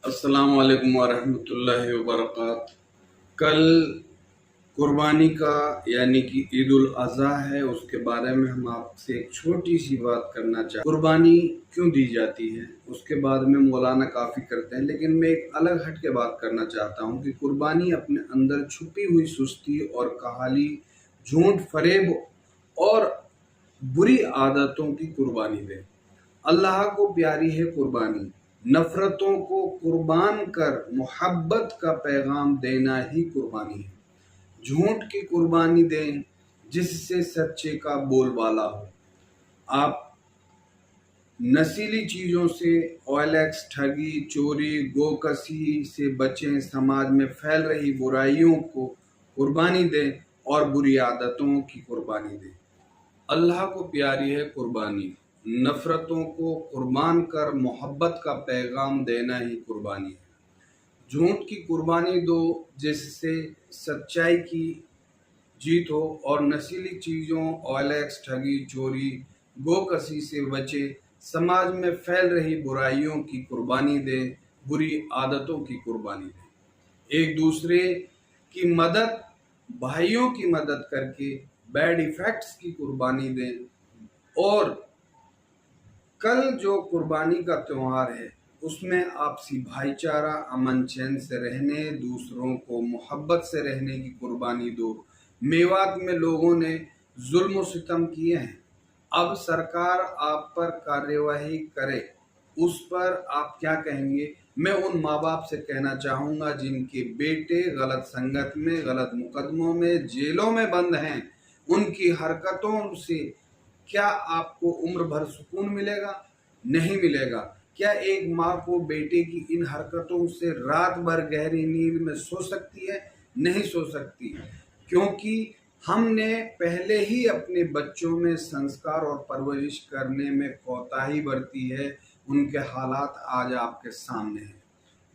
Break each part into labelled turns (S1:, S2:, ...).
S1: अस्सलाम वालेकुम वरहमतुल्लाहि वबरकात। कल कुर्बानी का यानी कि ईद उल अज़हा है, उसके बारे में हम आपसे एक छोटी सी बात करना चाहते हैं। कुर्बानी क्यों दी जाती है उसके बाद में मौलाना काफ़ी करते हैं, लेकिन मैं एक अलग हट के बात करना चाहता हूँ कि कुर्बानी अपने अंदर छुपी हुई सुस्ती और काहली, झूठ, फरेब और बुरी आदतों की कुर्बानी दे। अल्लाह को प्यारी है कुर्बानी, नफरतों को कुर्बान कर मोहब्बत का पैगाम देना ही कुर्बानी है। झूठ की कुर्बानी दें जिससे सच्चे का बोलबाला हो। आप नशीली चीज़ों से, ओएलएक्स, ठगी, चोरी, गोकशी से बचें। समाज में फैल रही बुराइयों को कुर्बानी दें और बुरी आदतों की कुर्बानी दें। अल्लाह को प्यारी है कुर्बानी, नफरतों को कुर्बान कर मोहब्बत का पैगाम देना ही कुर्बानी है। झूठ की कुर्बानी दो जिससे सच्चाई की जीत हो, और नशीली चीज़ों, ओएलएक्स, ठगी, चोरी, गोकशी से बचे। समाज में फैल रही बुराइयों की कुर्बानी दे, बुरी आदतों की कुर्बानी दे। एक दूसरे की मदद, भाइयों की मदद करके बैड इफ़ेक्ट्स की कुर्बानी दें। और कल जो कुर्बानी का त्यौहार है उसमें आपसी भाईचारा, अमन चैन से रहने, दूसरों को मोहब्बत से रहने की कुर्बानी दो। मेवात में लोगों ने जुल्म और सितम किए हैं, अब सरकार आप पर कार्यवाही करे, उस पर आप क्या कहेंगे? मैं उन माँ बाप से कहना चाहूँगा जिनके बेटे गलत संगत में, गलत मुकदमों में, जेलों में बंद हैं, उनकी हरकतों से क्या आपको उम्र भर सुकून मिलेगा? नहीं मिलेगा। क्या एक माँ को बेटे की इन हरकतों से रात भर गहरी नींद में सो सकती है? नहीं सो सकती, क्योंकि हमने पहले ही अपने बच्चों में संस्कार और परवरिश करने में कोताही बरती है। उनके हालात आज आपके सामने हैं।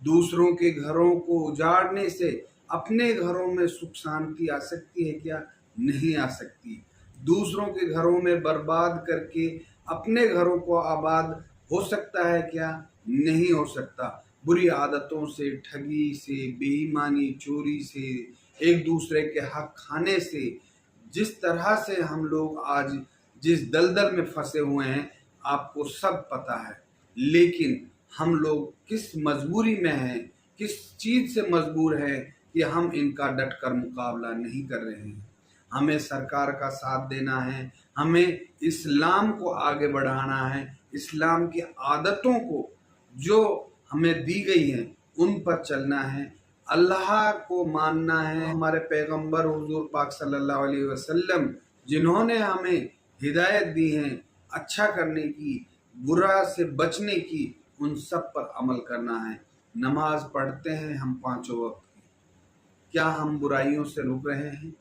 S1: दूसरों के घरों को उजाड़ने से अपने घरों में सुख शांति आ सकती है क्या? नहीं आ सकती। दूसरों के घरों में बर्बाद करके अपने घरों को आबाद हो सकता है क्या? नहीं हो सकता। बुरी आदतों से, ठगी से, बेईमानी, चोरी से, एक दूसरे के हक खाने से, जिस तरह से हम लोग आज जिस दलदल में फंसे हुए हैं आपको सब पता है। लेकिन हम लोग किस मजबूरी में हैं, किस चीज़ से मजबूर हैं कि हम इनका डटकर मुकाबला नहीं कर रहे हैं। हमें सरकार का साथ देना है, हमें इस्लाम को आगे बढ़ाना है, इस्लाम की आदतों को जो हमें दी गई हैं उन पर चलना है, अल्लाह को मानना है। हमारे पैगंबर हुजूर पाक सल्लल्लाहु अलैहि वसल्लम जिन्होंने हमें हिदायत दी है अच्छा करने की, बुरा से बचने की, उन सब पर अमल करना है। नमाज पढ़ते हैं हम पांचों वक्त की, क्या हम बुराइयों से रुक रहे हैं?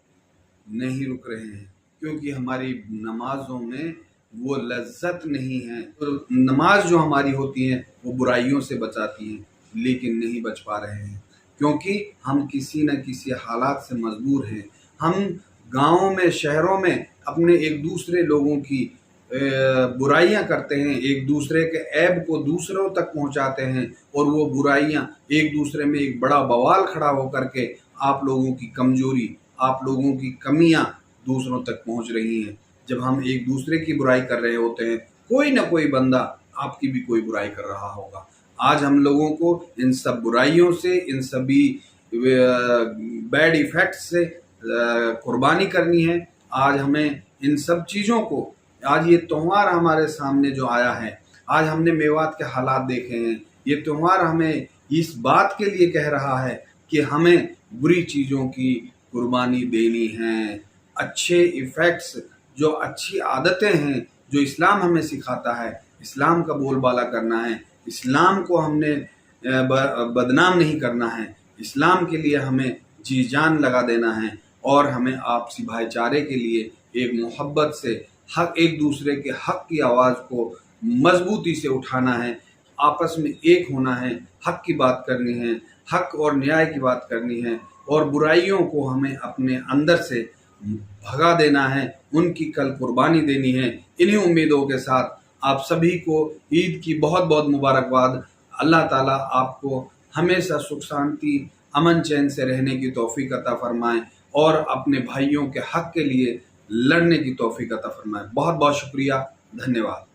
S1: नहीं रुक रहे हैं, क्योंकि हमारी नमाजों में वो लज्जत नहीं है। तो नमाज जो हमारी होती है वो बुराइयों से बचाती है, लेकिन नहीं बच पा रहे हैं, क्योंकि हम किसी न किसी हालात से मजबूर हैं। हम गाँवों में, शहरों में अपने एक दूसरे लोगों की बुराइयां करते हैं, एक दूसरे के ऐब को दूसरों तक पहुंचाते हैं, और वो बुराइयां एक दूसरे में एक बड़ा बवाल खड़ा होकर के आप लोगों की कमजोरी, आप लोगों की कमियां दूसरों तक पहुंच रही हैं। जब हम एक दूसरे की बुराई कर रहे होते हैं, कोई ना कोई बंदा आपकी भी कोई बुराई कर रहा होगा। आज हम लोगों को इन सब बुराइयों से, इन सभी बैड इफ़ेक्ट्स से कुर्बानी करनी है। आज हमें इन सब चीज़ों को, आज ये त्यौहार हमारे सामने जो आया है, आज हमने मेवात के हालात देखे हैं। ये त्यौहार हमें इस बात के लिए कह रहा है कि हमें बुरी चीज़ों की कुर्बानी देनी है। अच्छे इफ़ेक्ट्स, जो अच्छी आदतें हैं, जो इस्लाम हमें सिखाता है, इस्लाम का बोलबाला करना है। इस्लाम को हमने बदनाम नहीं करना है। इस्लाम के लिए हमें जी जान लगा देना है, और हमें आपसी भाईचारे के लिए एक मोहब्बत से हक, एक दूसरे के हक की आवाज़ को मजबूती से उठाना है, आपस में एक होना है, हक की बात करनी है, हक और न्याय की बात करनी है, और बुराइयों को हमें अपने अंदर से भगा देना है, उनकी कल कुर्बानी देनी है। इन्हीं उम्मीदों के साथ आप सभी को ईद की बहुत बहुत मुबारकबाद। अल्लाह ताला आपको हमेशा सुख शांति अमन चैन से रहने की तौफीक अता फरमाएं और अपने भाइयों के हक के लिए लड़ने की तौफीक अता फरमाएं। बहुत बहुत शुक्रिया, धन्यवाद।